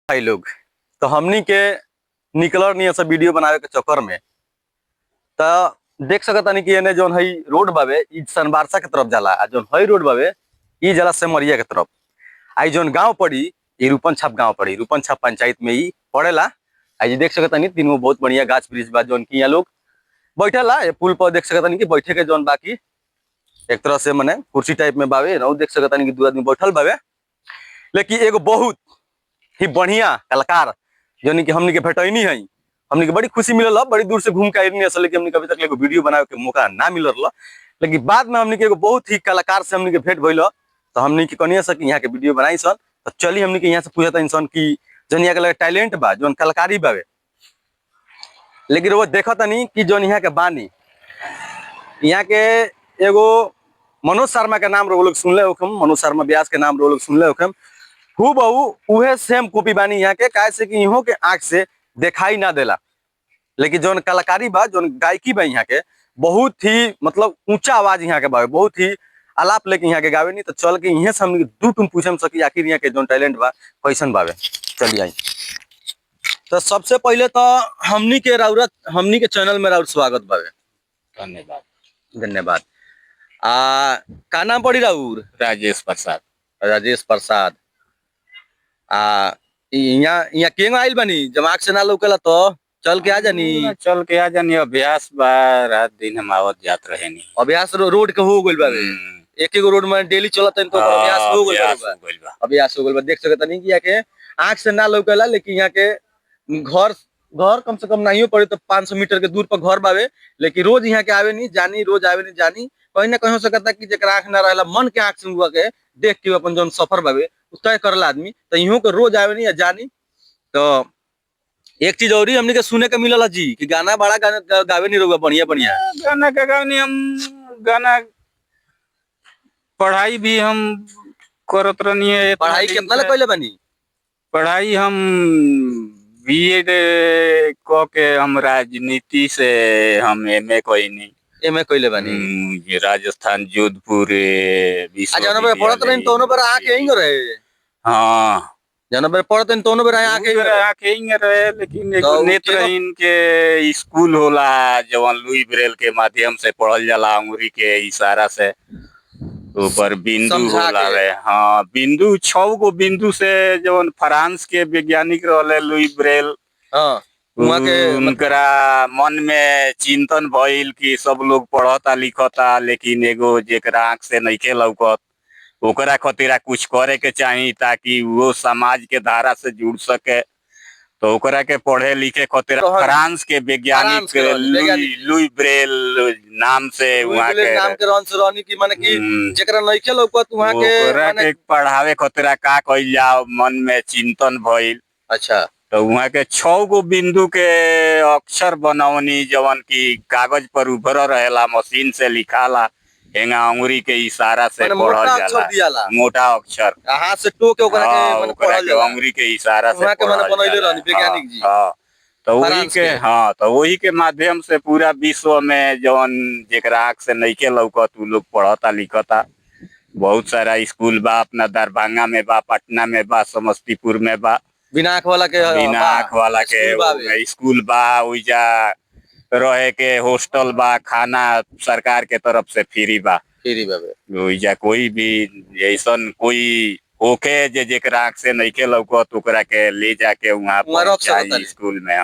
भाई लोग तो हमनी के निकलर नहीं सब वीडियो बनावे के चक्कर में तो देख सकता नहीं कि एने जोन है रोड बावे ई सनबारसा के तरफ जाला आ जोन है रोड बावे ई जाला सेमरिया के तरफ। आई जोन गांव पड़ी ई रूपन छाप गांव पड़ी, रूपन छाप पंचायत में ई पड़ेला। आई देख सकता नहीं तीन बहुत बढ़िया गाछ वृक्ष बा जोन की यहाँ लोग बैठेला। ये पुल पर देख सकता नहीं कि बैठे के जोन बाकी एक तरह से मने कुर्सी टाइप में बावे ना, देख सकता नहीं कि दो आदमी बैठल बावे। लेकिन एगो बहुत ही बढ़िया कलाकार जो कि हमनी के भेटैनी है, हमनी के बड़ी खुशी मिलल, बड़ी दूर से घूम के आइनी असल कि हमनी कभी तक एगो वीडियो बनावे के मौका ना मिलल। लेकिन बाद में हमनी के एगो बहुत ही कलाकार से हमनी के भेंट भइल तो हमनी के कनिया से कि यहाँ के वीडियो बनाई सन। तो चली हमनी के यहाँ से पूछता इंसान की जन यहाँ के लगे टैलेंट बा जोन कलाकारी बावे, लेकिन वो देखता नहीं कि जोन यहाँ के बानी यहाँ के एगो मनोज शर्मा के नाम लोग सुनले होखम, मनोज शर्मा व्यास के नाम लोग सुनले होखम। हूबहू उहे सेम कॉपी बानी यहाँ के, काहे से कि इहों के आंख से दिखाई ना देला। लेकिन जोन कलाकारी बा जोन गायकी बा यहाँ के बहुत ही मतलब ऊंचा आवाज यहाँ के बावे, बहुत ही आलाप लेके यहाँ के गावे नहीं। तो चल के यहाँ से हम दू तुम पूछम सकी आखिर यहाँ के जोन टैलेंट बा कैसन बावे। चलिए आई तो सबसे पहले तो हमनी के चैनल में राउर स्वागत बावे। धन्यवाद। धन्यवाद। का नाम पड़ी राउर? राजेश प्रसाद। राजेश प्रसाद। यहाँ केंग आइल बनी जमाक से ना लौकेला तो चल के आ जानी। अभ्यास बा, रात दिन हम आवत जात रहे नहीं। अभ्यास रोड के हो गइल बावे, एक एगो रोड में डेली चलत है तो अभ्यास हो गइल बा। अभ्यास हो गइल बा। देख सकता नहीं कि यहाँ के आंख से ना लौकेला, लेकिन यहाँ के घर कम से कम नहीं पड़े तो 500 मीटर के दूर पर घर बावे। लेकिन रोज यहाँ के आवे नहीं जानी, रोज आवे नहीं जानी। कहीं ना कहीं हो सकता कि जेकरा आंख ना रहला मन के आंख से हुआ के देख के अपन जोन सफर बावे तय करला आदमी, तो इहों के रोज आवे नहीं जानी। तो एक चीज और ही हमने के सुने के मिलला जी कि गाना बड़ा गाना गावे नहीं रहुआ, बढ़िया बढ़िया गाना का गावनी हम गाना पढ़ाई भी हम करत रहनी है। पढ़ाई कितना ले पहले बनी? पढ़ाई हम बीएड क के हम राजनीति से हम एमए कोई नहीं। एमए कोइले बानी राजस्थान जोधपुर विश्वविद्यालय पढ़त रही तो पर आके यहीं रहे। हाँ जन पर पढ़ते तो आके यहीं रहे। लेकिन एगो नेत्रहीन के स्कूल होला जवन लुई ब्रेल के माध्यम से पढ़ल जाला, अंगुरी के इशारा से ऊपर बिंदु होला रे। हाँ बिंदु 6 गो बिंदु से जवन फ्रांस के वैज्ञानिक रहले लुई ब्रेल, हाँ उनकरा मन में चिंतन भइल कि सब लोग पढ़ता लिखता लेकिन एगो जेकरा आंख से नइखे लौकत ओकरा खतीरा कुछ करे के चाही ताकि वो समाज के धारा से जुड़ सके। तो ओकरा के पढ़े लिखे खतीरा फ्रांस के वैज्ञानिक लुई ब्रेल नाम से वहां के नाम के रन से रहनी की माने कि जेकरा नइखे लौकत वहां के पढ़ावे खतीरा का कइल जाओ मन में चिंतन भइल। अच्छा तो वहाँ के 6 गो बिंदु के अक्षर बनौनी जवन की कागज पर उभर रहेला, मशीन से लिखाला, हेंगा अंगुरी के इशारा से पढ़ल जाला। मोटा अक्षर हाथ से टो के ओकरा के माने पढ़ल जाला, अंगुरी के इशारा से वहां के माने बनैले रहनी वैज्ञानिक जी। तो वही के तो वही के माध्यम से पूरा विश्व में जवन जेकरा आंख से नइखे लौकत उ लोग पढ़ता लिखता। बहुत सारा स्कूल बा, अपना दरभंगा में बा, पटना में बा, समस्तीपुर में बा। बिना आँख वाला के स्कूल बा, उइजा रहे के हॉस्टल बा, खाना सरकार के तरफ से फ्री बा। उइजा कोई भी ऐसन कोई होके जेकरा आंख से नइखे लौकत ओकरा के ले जाके वहाँ स्कूल में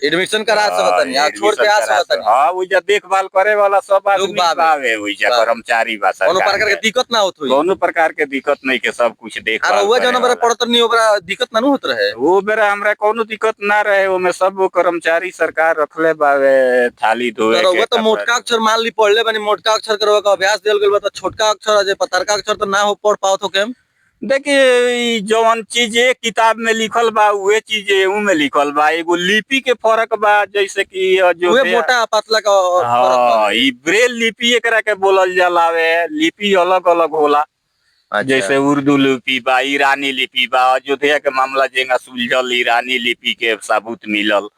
एडमिशन करा सकतनी, आ छोड़ के आ सकतनी। हां उइजा देखभाल करे वाला सब आदमी बावे, उइजा कर्मचारी बा। कोनो प्रकार के दिक्कत ना होत होई, कोनो प्रकार के दिक्कत नहीं के सब कुछ देखभाल। अरे वो जौन बरे पड़त नहीं ओकरा दिक्कत ना होत रहे, वो बेरा हमरा कोनो दिक्कत ना रहे। ओमे सब कर्मचारी सरकार रखले बावे थाली धोए के। वो तो मोटका अक्षर मान ली पढ़ले बानी, मोटका अक्षर करवा का अभ्यास देल गेल बा, तो छोटका अक्षर जे पतरका अक्षर तो ना हो पढ़ पाओ तो केम। देखिए जवन चीज एक किताब में लिखल बा उहे चीज एहू में लिखल बा। एगो लिपि के फर्क बा, जैसे कि जो मोटा पतला का फर्क बा। ई ब्रेल लिपि एकरा के बोलल जाला वे, लिपि अलग अलग होला। जैसे उर्दू लिपि बा, ईरानी लिपि बा। अयोध्या के मामला जेंगा सुलझल ईरानी लिपि के सबूत मिलल।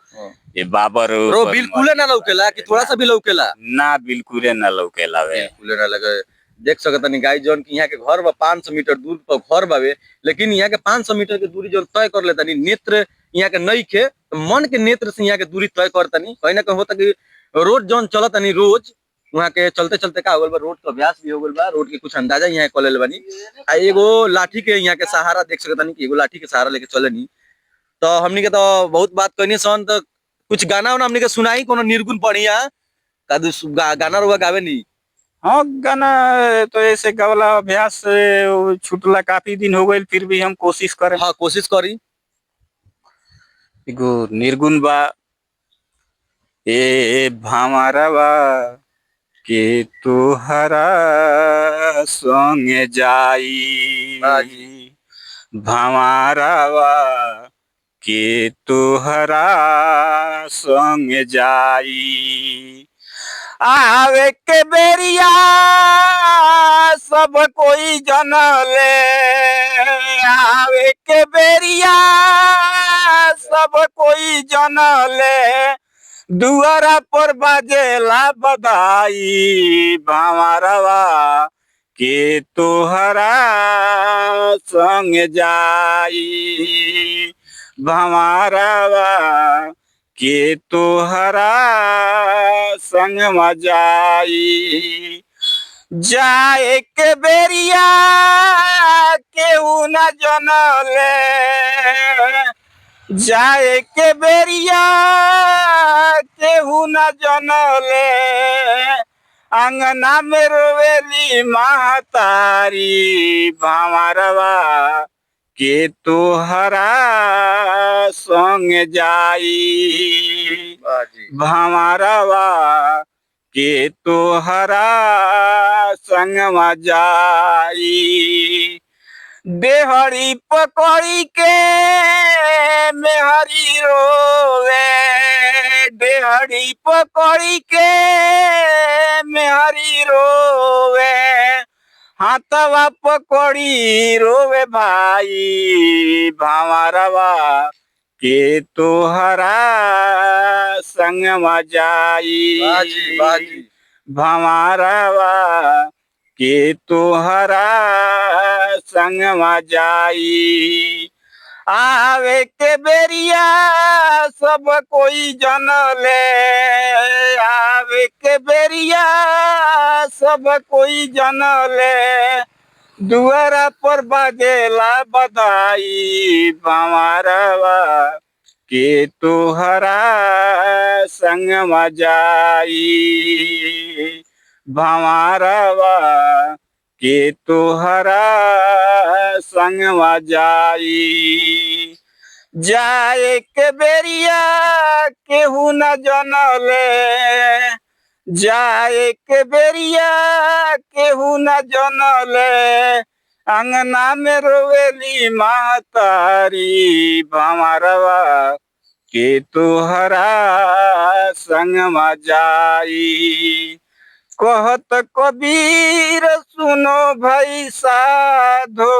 ये बाबर बिल्कुल ना लौकेला कि थोड़ा सा भी लौकेला? ना बिल्कुल ना लौकेला वे, बिल्कुल ना लगे। देख सकतनी गाइस जौन कि यहाँ के घर बा 500 मीटर दूर पर घर बावे, लेकिन यहाँ के 500 मीटर के दूरी जौन तय कर लेतनी नेत्र यहाँ के नहीं खे, तो मन के नेत्र से यहाँ के दूरी तय करतनी। कहीं ना कहीं होता कि रोज जौन चलतनी रोज वहाँ के चलते चलते का हो गल बा, रोड का अभ्यास भी हो गल बा, रोड के कुछ अंदाजा यहाँ कर लेल बानी। आ एगो लाठी के यहाँ के सहारा देख सकतनी कि एगो लाठी के सहारा लेके चलेनी। तो हमनी के तो बहुत बात कहनी सन, तो कुछ गाना उना हमनी के सुनाई कोनो निर्गुण बढ़िया गाना रुआ गावे नी। हाँ गाना तो ऐसे गवला अभ्यास से छूटला काफी दिन हो गए, फिर भी हम कोशिश करें। हाँ कोशिश करी। एगो निर्गुण बा, ए भामारवा के तोहरा संग जाई, भामारवा के तोहरा संग जाई, आवे के बेरिया सब कोई जनले, आवे के बेरिया सब कोई जनले, दुआरा पर बाजेला बधाई, भामारवा के तोहरा संग जाई, भामारवा के तोहरा संग जाई, जाए के बेरिया केहू न जनले, जाए के बेरिया केहू न जनले, अंगना में रोवेली महतारी, भामारवा के तोहरा संग जाई, भामारवा के तोहरा संग जाई, देहरी पकड़ी के मेहरी रोवे, देहरी पकड़ी के मेहरी रोवे, हाथवा पकड़ी रोवे भाई, भामारवा के तोहरा संग जाई, भामारवा के तोहरा संग जाई, आवे के बेरिया सब कोई जनले, आवे के बेरिया सब कोई जनले, दुआरा पर बाजेला बधाई, भामारवा के तोहरा संग जाई, भामारवा के तोहरा संग जाई, जाए के बेरिया केहू न जनले, जाए के बेरिया केहू न जनले, अंगना में रोवेली महतारी, भामारवा के तोहरा संग जाई, कहत कबीर सुनो भाई साधो,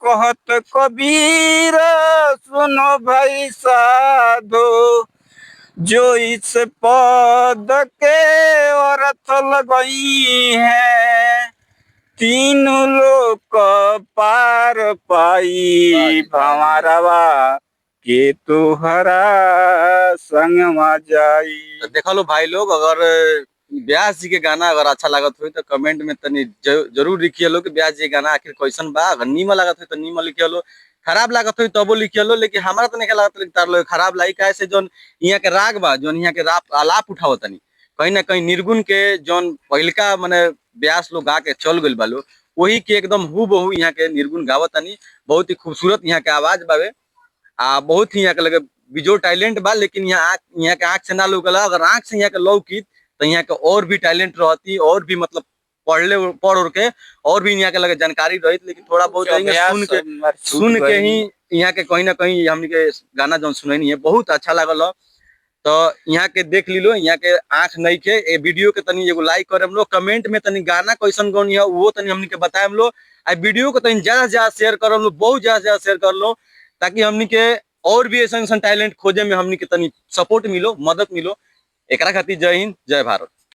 कहत कबीर सुनो भाई साधो, जो इस पद के अर्थ लगई है, तीनों लोक पार पाई, भामारवा के तोहरा संग जाई। देखा लो भाई लोग, अगर व्यास जी के गाना अगर अच्छा लागत हो तो कमेंट में तनी जरूर लिखिए लो कि व्यास जी के गाना आखिर कैसन बा। अगर नीमन लागत हो तो नीमन लिखिए लो, खराब लागत हो तबो लिखिए लो, लेकिन हमारा तो नहीं लागत तार लो खराब लाई का से जोन यहाँ के राग बा, जोन यहाँ के आलाप उठाओ तनी कहीं ना कहीं निर्गुण के जोन पहिलका माने व्यास लोग गा के चल गइल बालो, वही के एकदम हूबहू यहाँ के निर्गुण गावत तनी। बहुत ही खूबसूरत यहाँ के आवाज बावे, बहुत ही यहाँ के लगे बिजोड़ टैलेंट बा, लेकिन यहाँ के आँख से ना लोगला, अगर आँख से यहाँ के लौकित तो यहाँ के और भी टैलेंट रहती, और भी मतलब पढ़ उड़ के और भी यहाँ के लगे जानकारी रही, लेकिन थोड़ा बहुत सुन के ही यहाँ के कहीं ना कहीं हमने के गाना जो सुननी है बहुत अच्छा लगल। तो यहाँ के देख ली लो, यहाँ के आँख नहीं के ए वीडियो के तनी एगो लाइक करे हम लोग, कमेंट में तनी गाना कैसन गौनी है वो तनी हमने के बताए हम लोग, आ वीडियो को तनी ज्यादा से ज्यादा शेयर कर लो, बहुत ज्यादा से ज्यादा शेयर कर लो, ताकि हमने के और भी ऐसा टैलेंट खोजे में हमने के तनी सपोर्ट मिलो, मदद मिलो। एक खातिर जय हिंद, जय भारत।